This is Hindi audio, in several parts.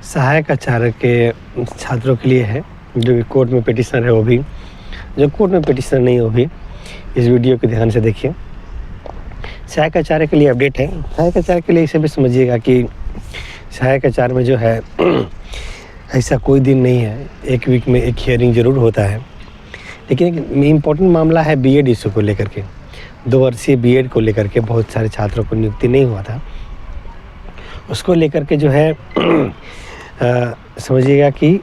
सहायक आचार्य के छात्रों के लिए है, जो कोर्ट में पिटिशनर है वो भी, जो कोर्ट में पिटिशनर नहीं वो भी इस वीडियो को ध्यान से देखिए। सहायक आचार्य के लिए अपडेट है। सहायक आचार्य के लिए इसे भी समझिएगा कि सहायक आचार्य में जो है ऐसा कोई दिन नहीं है, एक वीक में एक हियरिंग ज़रूर होता है। लेकिन एक इम्पोर्टेंट मामला है बीएड इशू को लेकर के। 2 वर्षीय बीएड को लेकर के बहुत सारे छात्रों को नियुक्ति नहीं हुआ था, उसको लेकर के जो है समझिएगा कि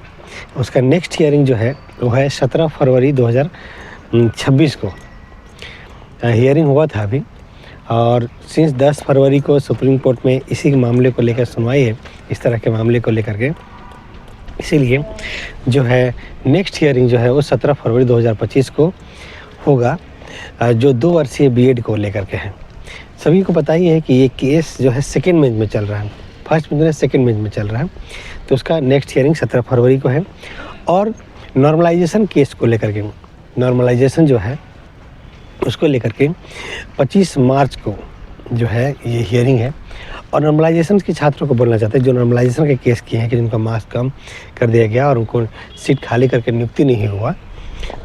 उसका नेक्स्ट हियरिंग जो है वो है 17 फरवरी 2026 को हियरिंग हुआ था अभी। और सिंस 10 फरवरी को सुप्रीम कोर्ट में इसी मामले को लेकर सुनवाई है, इस तरह के मामले को लेकर के। इसीलिए जो है नेक्स्ट हियरिंग जो है वो 17 फरवरी 2025 को होगा, जो 2 वर्षीय बीएड को लेकर के है। सभी को पता ही है कि ये केस जो है सेकेंड बेंच में चल रहा है, फर्स्ट बेंच में सेकेंड बेंच में चल रहा है, तो उसका नेक्स्ट हियरिंग 17 फरवरी को है। और नॉर्मलाइजेशन केस को लेकर के, नॉर्मलाइजेशन जो है उसको लेकर के 25 मार्च को जो है ये हियरिंग है। और नॉर्मलाइजेशन के छात्रों को बोलना चाहते हैं जो नॉर्मलाइजेशन के केस किए हैं कि जिनका मार्क्स कम कर दिया गया और उनको सीट खाली करके नियुक्ति नहीं हुआ,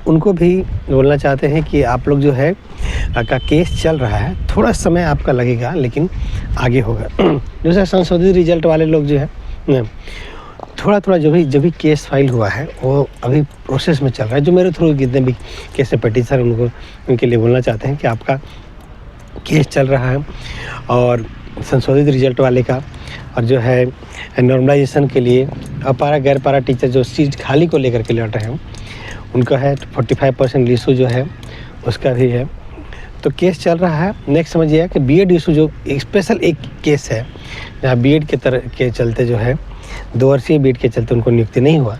उनको भी बोलना चाहते हैं कि आप लोग जो है का केस चल रहा है, थोड़ा समय आपका लगेगा लेकिन आगे होगा। जैसे संशोधित रिजल्ट वाले लोग जो है थोड़ा जो भी केस फाइल हुआ है वो अभी प्रोसेस में चल रहा है। जो मेरे थ्रू जितने भी केस पिटीशन उनके लिए बोलना चाहते हैं कि आपका केस चल रहा है और संशोधित रिजल्ट वाले का, और जो है नॉर्मलाइजेशन के लिए अपारा गैर पारा टीचर जो सीट खाली को लेकर के लड़ रहे हैं उनका है 45% इशू जो है उसका भी है, तो केस चल रहा है। नेक्स्ट समझिएगा कि बीएड इशू जो स्पेशल एक केस है जहाँ बीएड के चलते जो है 2 वर्षीय बीएड के चलते उनको नियुक्ति नहीं हुआ,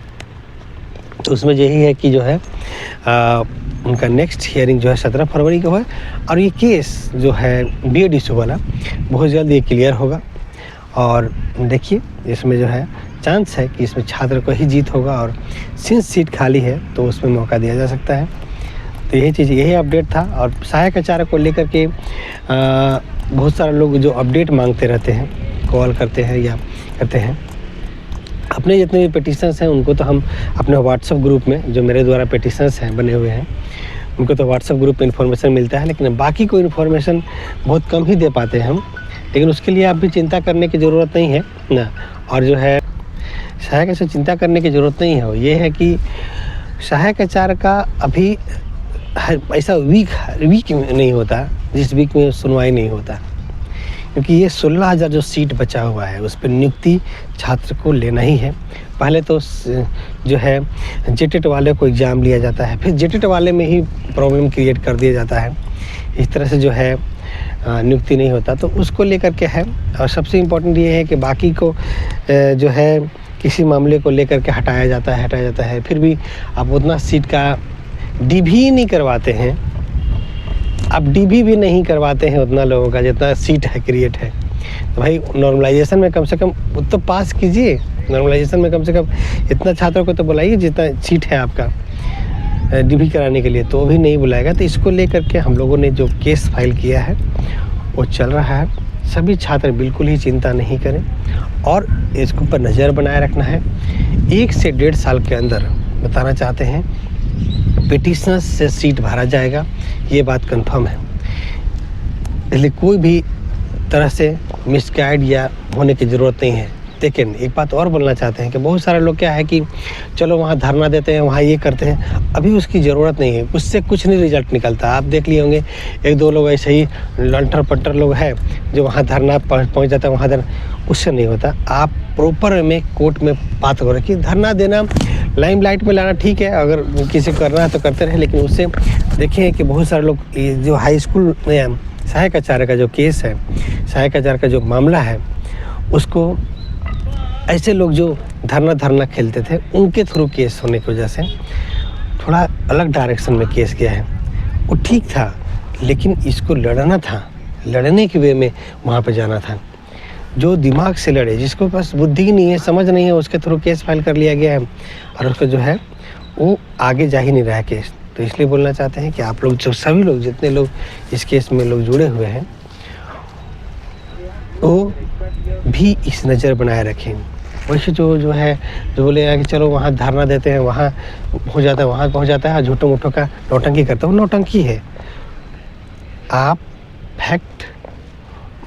तो उसमें यही है कि जो है उनका नेक्स्ट हियरिंग जो है 17 फरवरी को है। और ये केस जो है बीएड इशू वाला बहुत जल्द ये क्लियर होगा। और देखिए इसमें जो है चांस है कि इसमें छात्र को ही जीत होगा, और सिंस सीट खाली है तो उसमें मौका दिया जा सकता है। तो यही अपडेट था। और सहायक आचार्य को लेकर के बहुत सारे लोग जो अपडेट मांगते रहते हैं, कॉल करते हैं या करते हैं। अपने जितने भी पिटिशनर्स हैं उनको तो हम अपने व्हाट्सएप ग्रुप में, जो मेरे द्वारा पिटिशनर्स हैं बने हुए हैं, उनको तो व्हाट्सएप ग्रुप में इन्फॉर्मेशन मिलता है, लेकिन बाकी को इन्फॉर्मेशन बहुत कम ही दे पाते हैं हम। लेकिन उसके लिए आप भी चिंता करने की ज़रूरत नहीं है ना। और जो है सहायक से चिंता करने की ज़रूरत नहीं है, ये है कि सहायक आचार्य का अभी ऐसा वीक नहीं होता जिस वीक में सुनवाई नहीं होता, क्योंकि ये 16,000 जो सीट बचा हुआ है उस पर नियुक्ति छात्र को लेना ही है। पहले तो जो है जेटेट वाले को एग्ज़ाम लिया जाता है, फिर जेटेट वाले में ही प्रॉब्लम क्रिएट कर दिया जाता है, इस तरह से जो है नियुक्ति नहीं होता, तो उसको लेकर के है। और सबसे इम्पोर्टेंट ये है कि बाकी को जो है किसी मामले को लेकर के हटाया जाता है, फिर भी आप उतना सीट का डीभी नहीं करवाते हैं, आप डीबी भी नहीं करवाते हैं उतना लोगों का जितना सीट है क्रिएट है। तो भाई नॉर्मलाइजेशन में कम से कम तो पास कीजिए, नॉर्मलाइजेशन में कम से कम इतना छात्रों को तो बुलाइए जितना सीट है आपका डीबी कराने के लिए, तो वो भी नहीं बुलाएगा। तो इसको लेकर के हम लोगों ने जो केस फाइल किया है वो चल रहा है। सभी छात्र बिल्कुल ही चिंता नहीं करें और इसके ऊपर नज़र बनाए रखना है। 1 से 1.5 साल के अंदर बताना चाहते हैं पिटिशनर्स से सीट भरा जाएगा, ये बात कंफर्म है। इसलिए कोई भी तरह से मिसगाइड या होने की ज़रूरत नहीं है। लेकिन एक बात और बोलना चाहते हैं कि बहुत सारे लोग क्या है कि चलो वहाँ धरना देते हैं, वहाँ ये करते हैं, अभी उसकी ज़रूरत नहीं है, उससे कुछ नहीं रिजल्ट निकलता। आप देख लिए होंगे 1-2 लोग ऐसे ही लंटर पट्टर लोग हैं जो वहाँ धरना पहुँच जाता है, वहाँ धरना, उससे नहीं होता। आप प्रॉपर में कोर्ट में बात करो कि धरना देना लाइमलाइट में लाना ठीक है, अगर किसी को करना है तो करते रहे, लेकिन उससे देखें कि बहुत सारे लोग जो हाई स्कूल में सहायक आचार्य का जो केस है, सहायक आचार्य का जो मामला है, उसको ऐसे लोग जो धरना खेलते थे उनके थ्रू केस होने की वजह से थोड़ा अलग डायरेक्शन में केस गया है। वो ठीक था, लेकिन इसको लड़ना था, लड़ने के वे में वहाँ पे जाना था। जो दिमाग से लड़े, जिसको पास बुद्धि नहीं है, समझ नहीं है, उसके थ्रू केस फाइल कर लिया गया है और उसका जो है वो आगे जा ही नहीं रहा है केस। तो इसलिए बोलना चाहते हैं कि आप लोग जो सभी लोग जितने लोग इस केस में लोग जुड़े हुए हैं वो भी इस नज़र बनाए रखें वैसे जो है जो बोलेगा कि चलो वहाँ धरना देते हैं, वहाँ हो जाता है, वहाँ पहुँच जाता है, झूठों मूठों का नौटंकी करता है, वो नौटंकी है। आप फैक्ट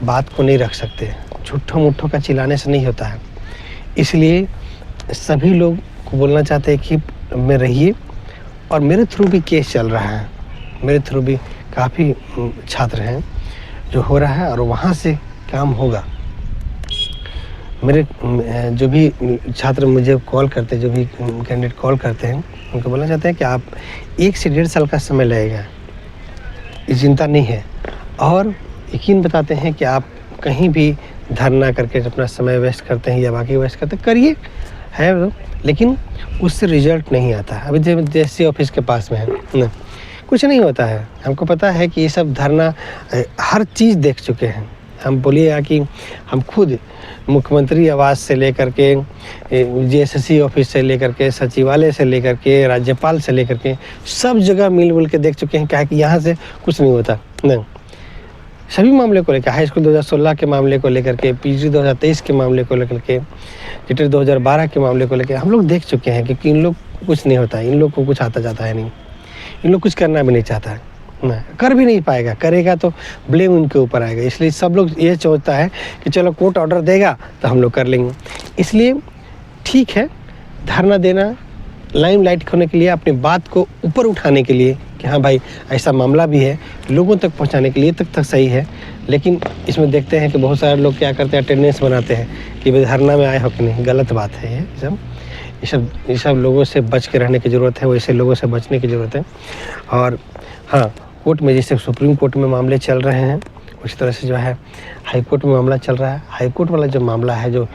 बात को नहीं रख सकते, झूठों मूठों का चिल्लाने से नहीं होता है। इसलिए सभी लोग को बोलना चाहते हैं कि में रहिए, और मेरे थ्रू भी केस चल रहा है, मेरे थ्रू भी काफ़ी छात्र हैं जो हो रहा है, और वहाँ से काम होगा। मेरे जो भी छात्र मुझे कॉल करते हैं, जो भी कैंडिडेट कॉल करते हैं, उनको बोलना चाहते हैं कि आप 1 से 1.5 साल का समय लगेगा, ये चिंता नहीं है। और यकीन बताते हैं कि आप कहीं भी धरना करके अपना समय वेस्ट करते हैं या बाकी वेस्ट करते हैं, करिए है, लेकिन उससे रिजल्ट नहीं आता। अभी जैसे ऑफिस के पास में है ना, कुछ नहीं होता है। हमको पता है कि ये सब धरना हर चीज़ देख चुके हैं हम। बोलिएगा कि हम खुद मुख्यमंत्री आवास से लेकर के जीएसएससी ऑफिस से लेकर के सचिवालय से लेकर के राज्यपाल से लेकर के सब जगह मिल के देख चुके हैं। क्या है कि यहाँ से कुछ नहीं होता नहीं, सभी मामले को लेकर, हाई स्कूल 2016 के मामले को लेकर के, पीजी 2023 के मामले को लेकर के, जीटेट 2012 के मामले को लेकर हम लोग देख चुके हैं कि इन लोग कुछ नहीं होता है, इन लोग को कुछ आता जाता है नहीं, इन लोग कुछ करना भी नहीं चाहता है ना, कर भी नहीं पाएगा, करेगा तो ब्लेम उनके ऊपर आएगा। इसलिए सब लोग ये सोचता है कि चलो कोर्ट ऑर्डर देगा तो हम लोग कर लेंगे। इसलिए ठीक है, धरना देना लाइमलाइट होने के लिए, अपनी बात को ऊपर उठाने के लिए कि हाँ भाई ऐसा मामला भी है, लोगों तक पहुंचाने के लिए तक सही है। लेकिन इसमें देखते हैं कि बहुत सारे लोग क्या करते हैं, अटेंडेंस बनाते हैं कि भाई धरना में आए हो कि नहीं। गलत बात है ये सब लोगों से बच के रहने की ज़रूरत है, वैसे लोगों से बचने की ज़रूरत है। और हाँ, कोर्ट में जैसे सुप्रीम कोर्ट में मामले चल रहे हैं, उसी तरह से जो है हाई कोर्ट में मामला चल रहा है। हाई कोर्ट वाला जो मामला है, जो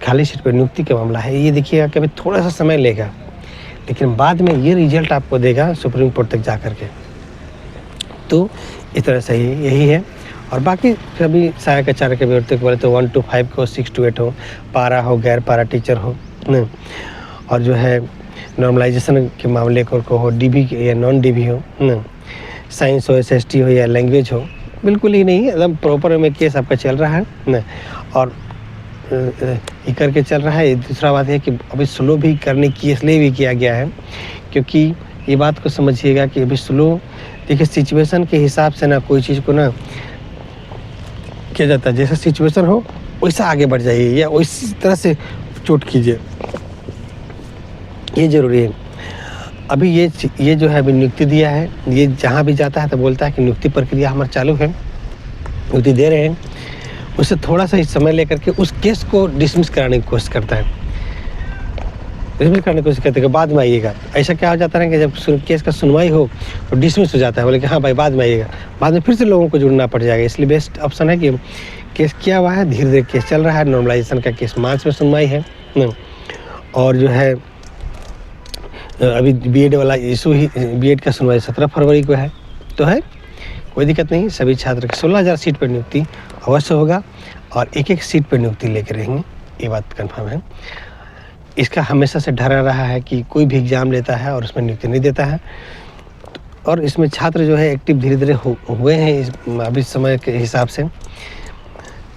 खाली सीट पर नियुक्ति का मामला है, ये देखिएगा कि अभी थोड़ा सा समय लेगा, लेकिन बाद में ये रिजल्ट आपको देगा सुप्रीम कोर्ट तक जा कर के। तो इस तरह से यही है। और बाकी सभी सहायक आचार्य के विवृत्ति बोले तो 1 to 5 हो, 6 to 8 हो, पारा हो, गैर पारा टीचर हो न, और जो है नॉर्मलाइजेशन के मामले को हो, डीबी या नॉन डीबी हो न, साइंस हो, एसएसटी हो या लैंग्वेज हो, बिल्कुल ही नहीं, एकदम प्रॉपर में केस आपका चल रहा है न। और ये करके चल रहा है। दूसरा बात है कि अभी स्लो भी करने की इसलिए भी किया गया है क्योंकि ये बात को समझिएगा कि अभी स्लो, देखिए सिचुएशन के हिसाब से ना कोई चीज़ को ना किया जाता है। जैसा सिचुएशन हो वैसा आगे बढ़ जाइए या उसी तरह से चोट कीजिए, ये ज़रूरी है। अभी ये जो है अभी नियुक्ति दिया है, ये जहाँ भी जाता है तो बोलता है कि नियुक्ति प्रक्रिया हमारा चालू है, नियुक्ति दे रहे हैं। उससे थोड़ा सा ही समय लेकर के उस केस को डिसमिस कराने की कोशिश करता है, डिसमिस करने की कोशिश करते हैं कि बाद में आइएगा। ऐसा क्या हो जाता है कि जब केस का सुनवाई हो तो डिसमिस हो जाता है, बोले कि हाँ भाई बाद में आइएगा, बाद में फिर से लोगों को जुड़ना पड़ जाएगा। इसलिए बेस्ट ऑप्शन है कि केस किया हुआ है, धीरे धीरे केस चल रहा है। नॉर्मलाइजेशन का केस मार्च में सुनवाई है और जो है अभी बीएड वाला इशू ही, बीएड का सुनवाई 17 फरवरी को है। तो है कोई दिक्कत नहीं, सभी छात्र की 16,000 सीट पर नियुक्ति अवश्य होगा और एक एक सीट पर नियुक्ति लेकर रहेंगे, ये बात कन्फर्म है। इसका हमेशा से डरा रहा है कि कोई भी एग्ज़ाम लेता है और उसमें नियुक्ति नहीं देता है, और इसमें छात्र जो है एक्टिव धीरे धीरे हुए हैं इस अभी समय के हिसाब से।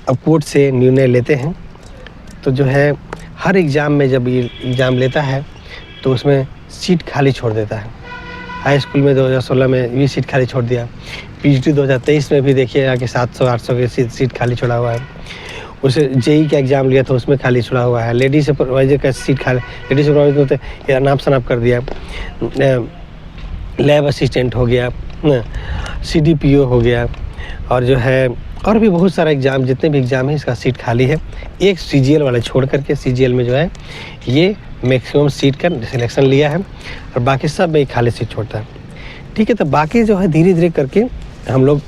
अब कोर्ट से निर्णय लेते हैं तो जो है हर एग्ज़ाम में जब ये एग्ज़ाम लेता है तो उसमें सीट खाली छोड़ देता है। हाई स्कूल में 2016 में भी सीट खाली छोड़ दिया, पीजीटी 2023 में भी देखिएगा कि 700-800 की सीट खाली छोड़ा हुआ है। उसे जेई का एग्ज़ाम लिया था उसमें खाली छोड़ा हुआ है। लेडी सुपरवाइजर का सीट खाली, लेडी सुपरवाइजर होते या नाम शनाप कर दिया, लैब असिस्टेंट हो गया, सीडीपीओ हो गया, और जो है और भी बहुत सारा एग्ज़ाम, जितने भी एग्ज़ाम है इसका सीट खाली है। एक सीजीएल वाला छोड़ करके, सीजीएल में जो है ये मैक्सिमम सीट का सिलेक्शन लिया है और बाकी सब में खाली सीट छोड़ता है। ठीक है, तो बाकी जो है धीरे धीरे करके हम लोग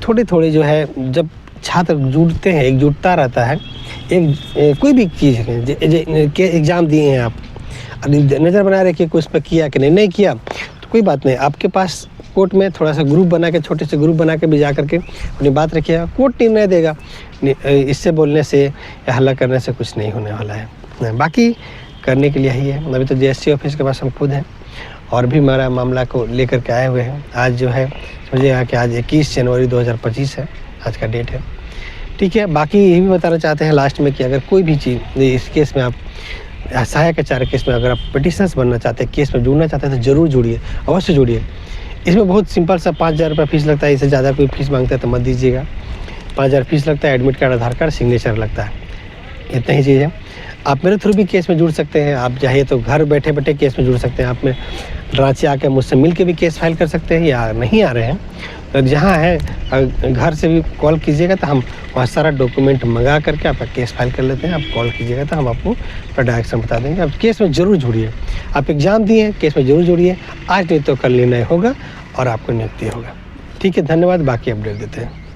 थोड़े थोड़े जो है, जब छात्र जुड़ते हैं, एकजुटता रहता है, एक कोई भी चीज़ के एग्ज़ाम दिए हैं आप, नज़र बना रहे कि कुछ पर किया कि नहीं किया तो कोई बात नहीं, आपके पास कोर्ट में थोड़ा सा ग्रुप बना के, छोटे से ग्रुप बना के भी जा करके अपनी बात रखिएगा, कोर्ट निर्णय देगा। इससे बोलने से या हल्ला करने से कुछ नहीं होने वाला है। बाकी करने के लिए ही है। अभी तो जीएसटी ऑफिस के पास हम खुद हैं और भी हमारा मामला को लेकर के आए हुए हैं। आज जो है समझिएगा कि आज 21 जनवरी 2025 है, आज का डेट है। ठीक है, बाकी ये भी बताना चाहते हैं लास्ट में कि अगर कोई भी चीज़ इस केस में आप सहायक आचार्य केस में अगर आप पिटिशनर्स बनना चाहते हैं, केस में जुड़ना चाहते हैं तो ज़रूर जुड़िए, अवश्य जुड़िए। इसमें बहुत सिंपल सा 5,000 रुपये फ़ीस लगता है, इससे ज़्यादा कोई फ़ीस मांगता है तो मत दीजिएगा। 5,000 फ़ीस लगता है, एडमिट कार्ड, आधार कार्ड, सिग्नेचर लगता है, इतना ही चीज़ है। आप मेरे थ्रू भी केस में जुड़ सकते हैं, आप चाहे तो घर बैठे-बैठे केस में जुड़ सकते हैं। आप में रांची आके मुझसे मिल के भी केस फाइल कर सकते हैं, या नहीं आ रहे हैं तो जहाँ है घर से भी कॉल कीजिएगा तो हम वहाँ सारा डॉक्यूमेंट मंगा करके आपका केस फाइल कर लेते हैं। आप कॉल कीजिएगा तो हम आपको पूरा डायरेक्शन बता देंगे। आप केस में ज़रूर जुड़िए, आप एग्ज़ाम दिए, केस में ज़रूर जुड़िए। आज नहीं तो कल निर्णय होगा और आपको नियुक्ति होगा। ठीक है, धन्यवाद। बाकी अपडेट देते हैं।